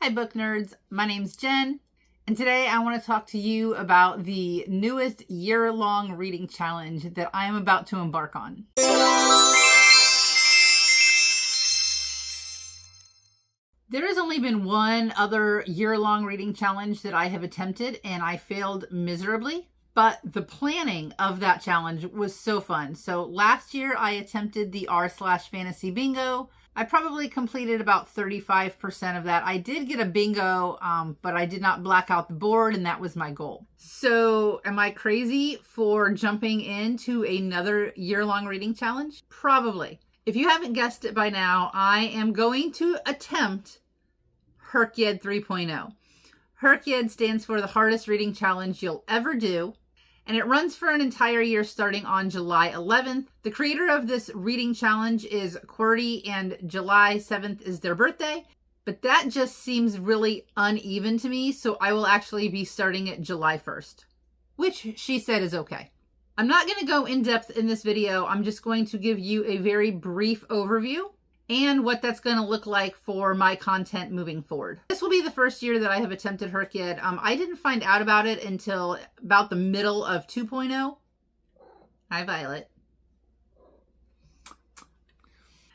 Hi book nerds, my name's Jen, and today I want to talk to you about the newest year-long reading challenge that I am about to embark on. There has only been one other year-long reading challenge that I have attempted, and I failed miserably. But the planning of that challenge was so fun. So last year I attempted the r/fantasy bingo. I probably completed about 35% of that. I did get a bingo, but I did not black out the board, and that was my goal. So am I crazy for jumping into another year-long reading challenge? Probably. If you haven't guessed it by now, I am going to attempt Hrcyed 3.0. Hrcyed stands for the hardest reading challenge you'll ever do, and it runs for an entire year starting on July 11th. The creator of this reading challenge is QWORDY, and July 7th is their birthday, but that just seems really uneven to me, so I will actually be starting it July 1st, which she said is okay. I'm not going to go in depth in this video. I'm just going to give you a very brief overview and what that's going to look like for my content moving forward. This will be the first year that I have attempted Hrcyed. I didn't find out about it until about the middle of 2.0. Hi, Violet.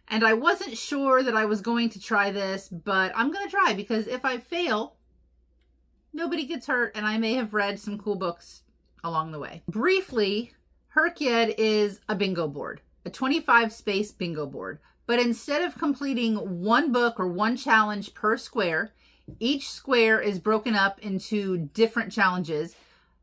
And I wasn't sure that I was going to try this, but I'm going to try because if I fail, nobody gets hurt, and I may have read some cool books along the way. Briefly, Hrcyed is a bingo board, a 25-space bingo board. But instead of completing one book or one challenge per square, each square is broken up into different challenges.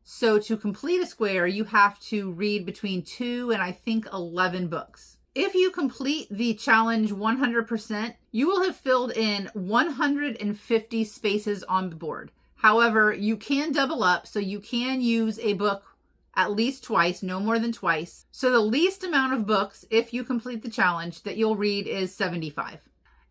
So to complete a square, you have to read between 2 and I think 11 books. If you complete the challenge 100%, you will have filled in 150 spaces on the board. However, you can double up, so you can use a book at least twice, no more than twice. So the least amount of books, if you complete the challenge, that you'll read is 75.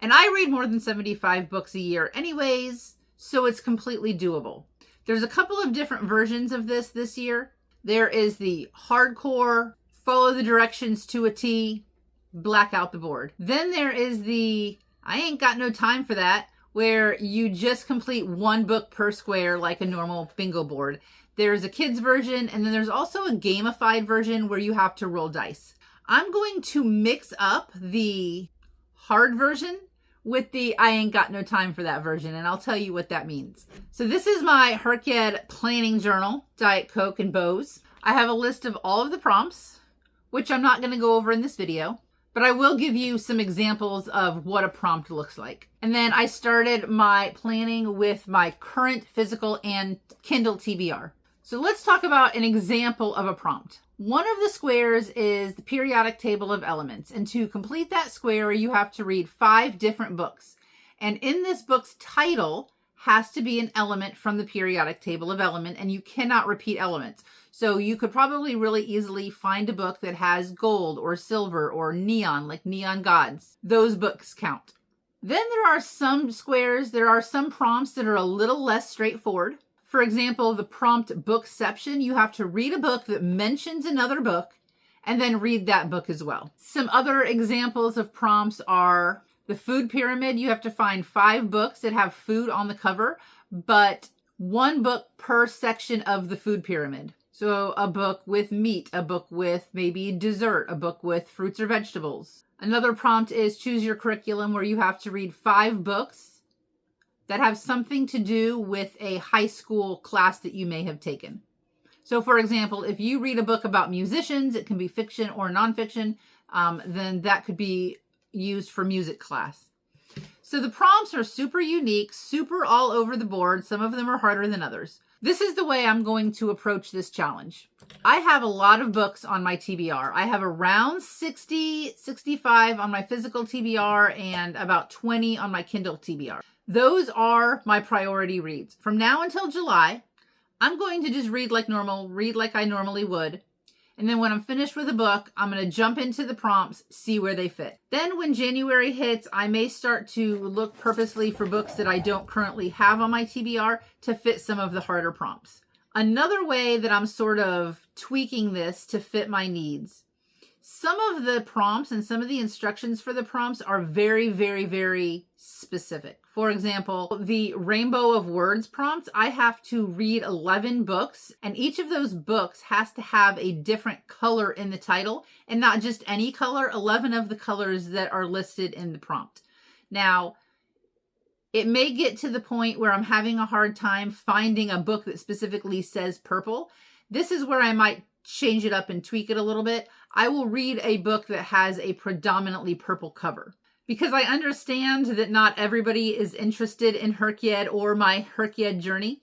And I read more than 75 books a year anyways, so it's completely doable. There's a couple of different versions of this year. There is the hardcore, follow the directions to a T, black out the board. Then there is the, I ain't got no time for that, where you just complete one book per square like a normal bingo board. There's a kid's version, and then there's also a gamified version where you have to roll dice. I'm going to mix up the hard version with the I ain't got no time for that version, and I'll tell you what that means. So this is my Hrcyed planning journal, Diet Coke and Bose. I have a list of all of the prompts, which I'm not going to go over in this video, but I will give you some examples of what a prompt looks like. And then I started my planning with my current physical and Kindle TBR. So let's talk about an example of a prompt. One of the squares is the periodic table of elements. And to complete that square, you have to read 5 different books. And in this book's title has to be an element from the periodic table of elements, and you cannot repeat elements. So you could probably really easily find a book that has gold or silver or neon, like Neon Gods. Those books count. Then there are some squares, there are some prompts that are a little less straightforward. For example, the prompt bookception, you have to read a book that mentions another book and then read that book as well. Some other examples of prompts are the food pyramid. You have to find 5 books that have food on the cover, but 1 book per section of the food pyramid. So a book with meat, a book with maybe dessert, a book with fruits or vegetables. Another prompt is choose your curriculum, where you have to read 5 books that have something to do with a high school class that you may have taken. So for example, if you read a book about musicians, it can be fiction or nonfiction, then that could be used for music class. So the prompts are super unique, super all over the board. Some of them are harder than others. This is the way I'm going to approach this challenge. I have a lot of books on my TBR. I have around 60, 65 on my physical TBR and about 20 on my Kindle TBR. Those are my priority reads. From now until July, I'm going to just read like normal, read like I normally would. And then when I'm finished with a book, I'm going to jump into the prompts, see where they fit. Then when January hits, I may start to look purposely for books that I don't currently have on my TBR to fit some of the harder prompts. Another way that I'm sort of tweaking this to fit my needs Some of the prompts and some of the instructions for the prompts are very, very, very specific. For example, the Rainbow of Words prompt, I have to read 11 books, and each of those books has to have a different color in the title, and not just any color, 11 of the colors that are listed in the prompt. Now, it may get to the point where I'm having a hard time finding a book that specifically says purple. This is where I might change it up and tweak it a little bit. I will read a book that has a predominantly purple cover, because I understand that not everybody is interested in Hrcyed or my Hrcyed journey.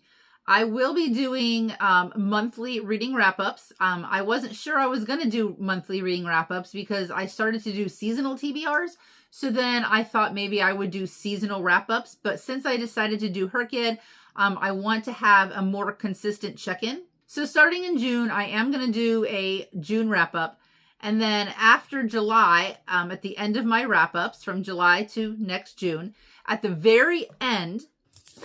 I will be doing monthly reading wrap-ups. I wasn't sure I was going to do monthly reading wrap-ups because I started to do seasonal TBRs. So then I thought maybe I would do seasonal wrap-ups. But since I decided to do Hrcyed, I want to have a more consistent check-in. So starting in June, I am going to do a June wrap-up. And then after July, at the end of my wrap-ups from July to next June, at the very end,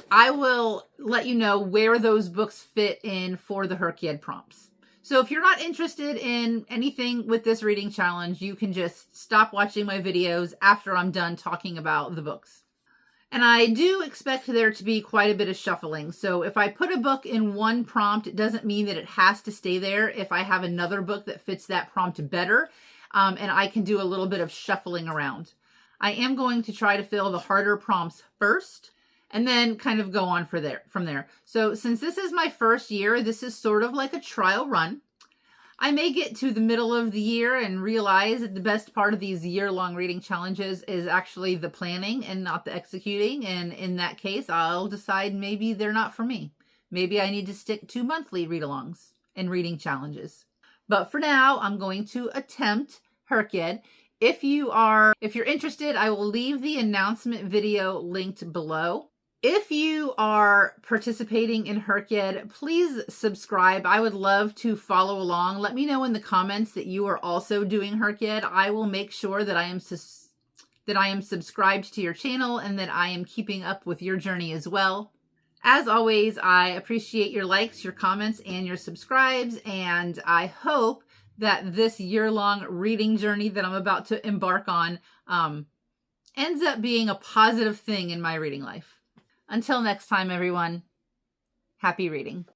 I will let you know where those books fit in for the Hrcyed prompts. So if you're not interested in anything with this reading challenge, you can just stop watching my videos after I'm done talking about the books. And I do expect there to be quite a bit of shuffling. So if I put a book in one prompt, it doesn't mean that it has to stay there. If I have another book that fits that prompt better, and I can do a little bit of shuffling around. I am going to try to fill the harder prompts first, and then kind of go on from there. So since this is my first year, this is sort of like a trial run. I may get to the middle of the year and realize that the best part of these year-long reading challenges is actually the planning and not the executing. And in that case, I'll decide maybe they're not for me. Maybe I need to stick to monthly read-alongs and reading challenges. But for now, I'm going to attempt Hrcyed. If you're interested, I will leave the announcement video linked below. If you are participating in Hrcyed, please subscribe. I would love to follow along. Let me know in the comments that you are also doing Hrcyed. I will make sure that I am subscribed to your channel and that I am keeping up with your journey as well. As always, I appreciate your likes, your comments, and your subscribes, and I hope that this year-long reading journey that I'm about to embark on ends up being a positive thing in my reading life. Until next time, everyone, happy reading.